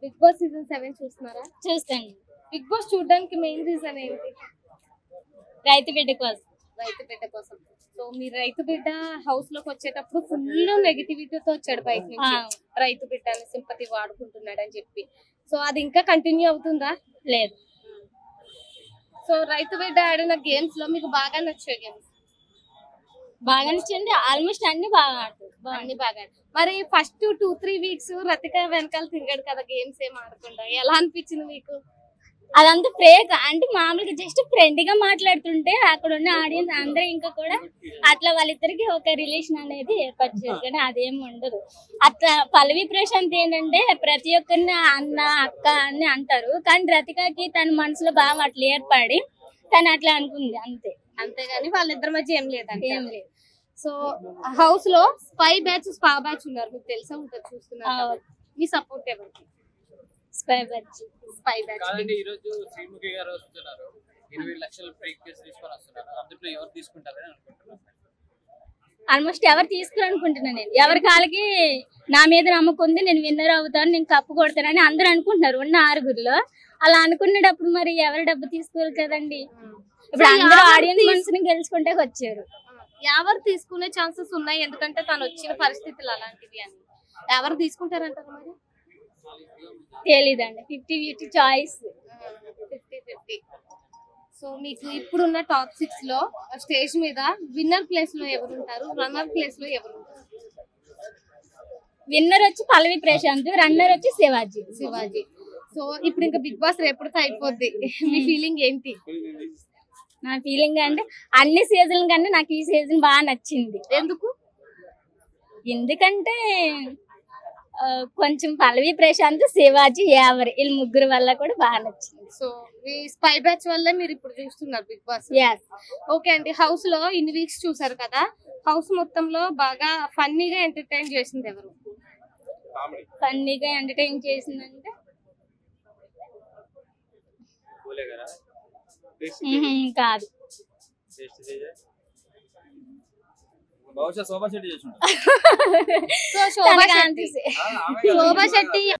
Big boss season 7 చూస్తున్నారా? చూస్తాను. Big boss చూడడానికి మెయిన్ రీజన్ ఏంటి? రైతు బిడ్డ కోసం. రైతు బిడ్డ కోసం. సో మీరు రైతు బిడ్డ హౌస్ లోకి వచ్చేటప్పుడు ఫుల్ నెగటివిటీతో వచ్చాడు బయట నుంచి. రైతు బిడ్డ అని సింపతి వాడుకుంటున్నాడు అని చెప్పి. సో అది ఇంకా కంటిన్యూ అవుతుందా? లేదు. సో రైతు బిడ్డ ఆడిన గేమ్స్ లో మీకు బాగా నచ్చే గేమ్స్? బాగా నచ్చింది. ఆల్మోస్ట్ అన్ని బాగా ఆడుతుంది. అన్ని బాగా. మరి ఫస్ట్ 2-3 వీక్స్ రతిక వెనకాల తిరిగాడు కదా గేమ్స్ ఏం ఆడకుండా, ఎలా అనిపించింది మీకు? అదంతా ఫేక్. అంటే మామూలుగా జస్ట్ ఫ్రెండ్ గా మాట్లాడుతుంటే అక్కడ ఉన్న ఆడియన్స్ అందరూ ఇంకా కూడా అట్లా వాళ్ళిద్దరికి ఒక రిలేషన్ అనేది ఏర్పాటు చేశారు. కానీ అదేం ఉండదు. అట్లా పల్లవి ప్రశాంత్ ఏంటంటే ప్రతి ఒక్కరిని అన్న అక్క అని అంటారు. కానీ రతికకి తన మనసులో బాగా అట్లా ఏర్పడి తను అట్లా అనుకుంది అంతే. అంతేగాని వాళ్ళిద్దరి మధ్య ఏం లేదంటే ఏం లేదు. సో హౌస్ లో స్పై బ్యాచ్ స్పా బ్యాచ్ ఉన్నారు, మీకు తెలిసే ఉంటుంది, చూస్తున్నారు. మీ సపోర్ట్ ఎవరికి? Spy batch. Spy batch. కాదండి, ఈ రోజు శ్రీముఖి గారు వస్తున్నారు, 20 లక్షల బ్రేక్ కేసు తీసుకొని వస్తున్నారు. అందులో ఎవరు తీసుకుంటారని అనుకుంటున్నారు? ఆల్మోస్ట్ ఎవరు తీసుకురనుకుంటున్నాను నేను. ఎవరి కాళ్ళకి నా మీద నమ్మకం ఉంది, నేను విన్నర్ అవుతాను, నేను కప్పు కొడతానని అందరూ అనుకుంటున్నారు ఉన్న 6గురిలో. అలా అనుకునేటప్పుడు మరి ఎవరు డబ్బు తీసుకోరు కదండి. ఇప్పుడు అందరూ ఆడియన్స్ మనసుని గెలుచుకుంటే వచ్చారు. ఎవరు తీసుకునే ఛాన్సెస్ ఉన్నాయి, ఎందుకంటే తను వచ్చిన పరిస్థితులు అలాంటివి అని. ఎవరు తీసుకుంటారంటారు మరి? తెలీదండి. 50-50 చాయిస్. 50-50. సో మీకు ఇప్పుడున్న టాప్ 6 లో స్టేజ్ మీద విన్నర్ ప్లేస్ లో ఎవరు ఉంటారు, రన్నర్ ప్లేస్ లో ఎవరు ఉంటారు? విన్నర్ వచ్చి పల్లవి ప్రశాంత్, రన్నర్ వచ్చి శివాజీ. సో ఇప్పుడు ఇంకా బిగ్ బాస్ రేపటితో అయిపోద్ది, మీ ఫీలింగ్ ఏంటి? నా ఫీలింగ్ అంటే అన్ని సీజన్ కన్నా నాకు ఈ సీజన్ బాగా నచ్చింది. ఎందుకంటే కొంచెం పల్లవి ప్రశాంత్, శివాజీ, యావరి వీళ్ళు ముగ్గురు వల్ల కూడా బాగా నచ్చింది. సో ఈ స్పై బ్యాచ్ వల్ల మీరు ఇప్పుడు చూస్తున్నారు బిగ్ బాస్. ఓకే అండి, హౌస్ లో ఇన్ని వీక్స్ చూసారు కదా, హౌస్ మొత్తంలో బాగా ఫన్నీగా ఎంటర్టైన్ చేసింది ఎవరు? ఫన్నీగా ఎంటర్టైన్ చేసిందంటే కాదు. బహుశా శోభా శెట్టి చేసి శోభా శెట్టి